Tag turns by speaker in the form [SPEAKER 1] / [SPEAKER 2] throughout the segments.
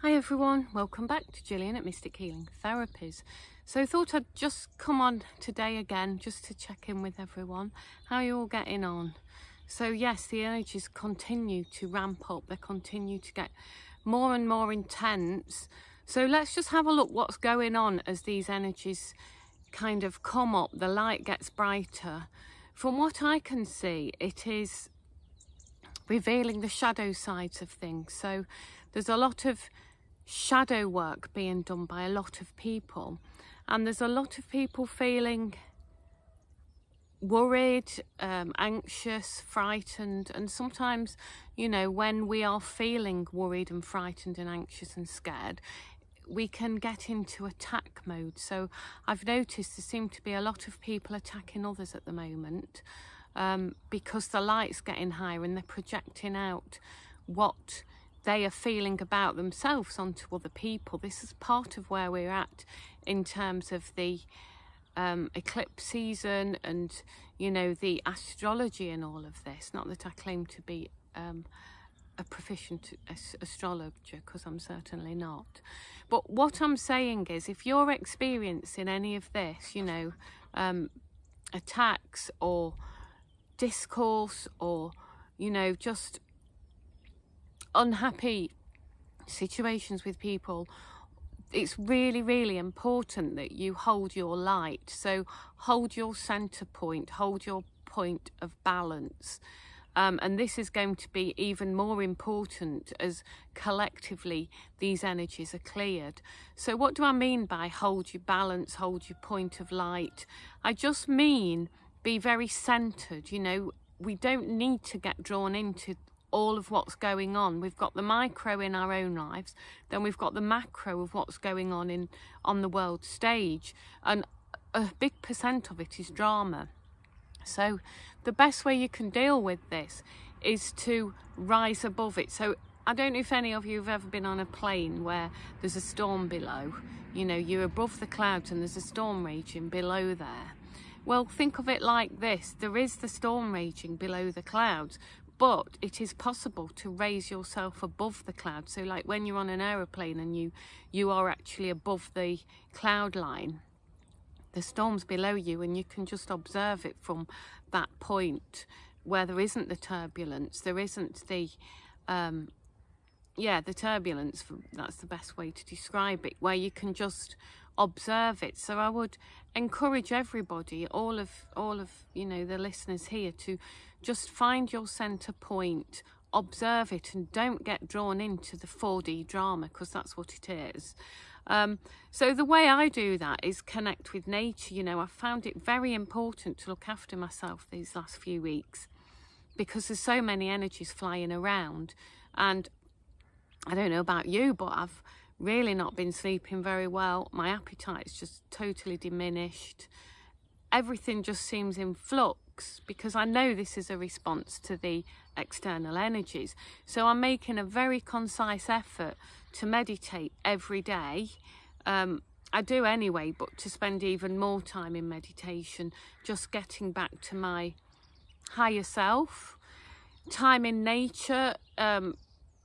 [SPEAKER 1] Hi everyone, welcome back to Gillian at Mystic Healing Therapies. So I thought I'd just come on today again just to check in with everyone. How are you all getting on? So yes, the energies continue to ramp up, they continue to get more and more intense. So let's just have a look what's going on as these energies kind of come up, the light gets brighter. From what I can see, it is revealing the shadow sides of things. So there's a lot of shadow work being done by a lot of people, and there's a lot of people feeling worried, anxious, frightened, and sometimes, you know, when we are feeling worried and frightened and anxious and scared, we can get into attack mode. So I've noticed there seem to be a lot of people attacking others at the moment, because the light's getting higher and they're projecting out what they are feeling about themselves onto other people. This is part of where we're at in terms of the eclipse season and, you know, the astrology and all of this. Not that I claim to be a proficient astrologer, because I'm certainly not. But what I'm saying is, if you're experiencing any of this, you know, attacks or discourse or, you know, just unhappy situations with people, it's really, really important that you hold your light. So hold your center point, hold your point of balance. And this is going to be even more important as collectively these energies are cleared. So what do I mean by hold your balance, hold your point of light? I just mean be very centered. You know, we don't need to get drawn into all of what's going on. We've got the micro in our own lives, then we've got the macro of what's going on the world stage, and a big percent of it is drama. So the best way you can deal with this is to rise above it. So I don't know if any of you have ever been on a plane where there's a storm below. You know, you're above the clouds and there's a storm raging below there. Well, think of it like this. There is the storm raging below the clouds, but it is possible to raise yourself above the clouds. So like when you're on an aeroplane and you are actually above the cloud line, the storm's below you, and you can just observe it from that point where there isn't the turbulence, there isn't the the turbulence, that's the best way to describe it, where you can just observe it. So I would encourage everybody, all of you know, the listeners here, to just find your center point, observe it, and don't get drawn into the 4D drama, because that's what it is. So the way I do that is connect with nature. You know, I found it very important to look after myself these last few weeks, because there's so many energies flying around, and I don't know about you, but I've really not been sleeping very well. My appetite's just totally diminished. Everything just seems in flux, because I know this is a response to the external energies. So I'm making a very concise effort to meditate every day. I do anyway, but to spend even more time in meditation, just getting back to my higher self. Time in nature,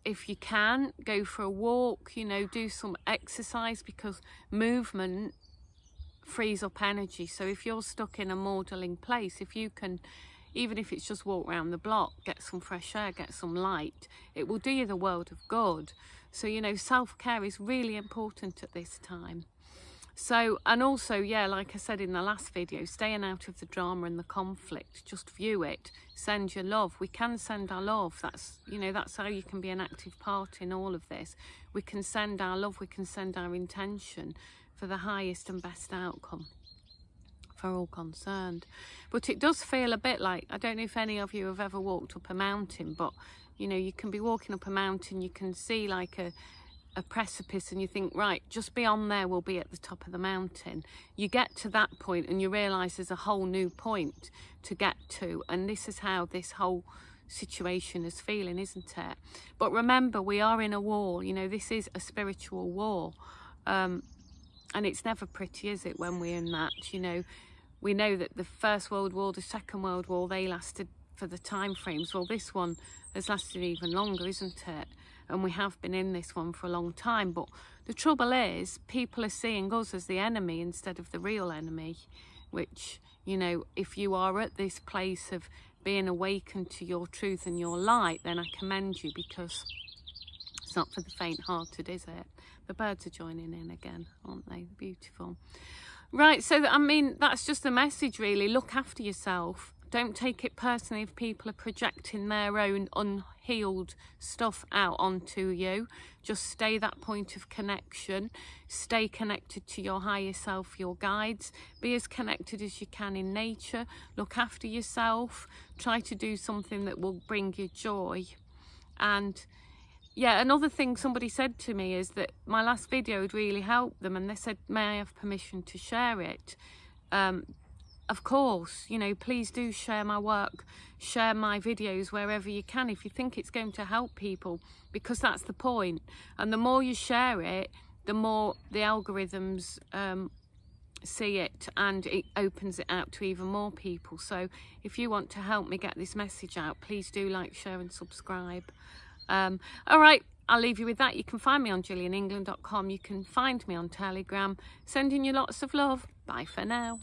[SPEAKER 1] if you can, go for a walk, you know, do some exercise, because movement frees up energy. So if you're stuck in a maudling place, if you can, even if it's just walk around the block, get some fresh air, get some light, it will do you the world of good. So, you know, self-care is really important at this time. So, and also, yeah, like I said in the last video, staying out of the drama and the conflict, just view it, send your love. We can send our love. That's, you know, that's how you can be an active part in all of this. We can send our love, we can send our intention for the highest and best outcome for all concerned. But it does feel a bit like, I don't know if any of you have ever walked up a mountain, but, you know, you can be walking up a mountain, you can see like a precipice, and you think, right, just beyond there we'll be at the top of the mountain. You get to that point and you realise there's a whole new point to get to, and this is how this whole situation is feeling, isn't it? But remember, we are in a war. You know, this is a spiritual war, and it's never pretty, is it, when we're in that? You know, we know that the First World War, the Second World War, they lasted for the time frames. Well, this one has lasted even longer, isn't it? and we have been in this one for a long time. But the trouble is, people are seeing us as the enemy instead of the real enemy, which, you know, if you are at this place of being awakened to your truth and your light, then I commend you, because it's not for the faint-hearted, is it? The birds are joining in again, aren't they? Beautiful. Right, so I mean, that's just the message, really. Look after yourself. Don't take it personally if people are projecting their own unhealed stuff out onto you. Just stay that point of connection. Stay connected to your higher self, your guides. Be as connected as you can in nature. Look after yourself. Try to do something that will bring you joy. And yeah, another thing somebody said to me is that my last video had really helped them, and they said, may I have permission to share it? Of course, you know, please do share my work, share my videos wherever you can if you think it's going to help people, because that's the point. And the more you share it, the more the algorithms see it, and it opens it out to even more people. So if you want to help me get this message out, please do like, share and subscribe. All right, I'll leave you with that. You can find me on gillianengland.com. You can find me on Telegram. Sending you lots of love. Bye for now.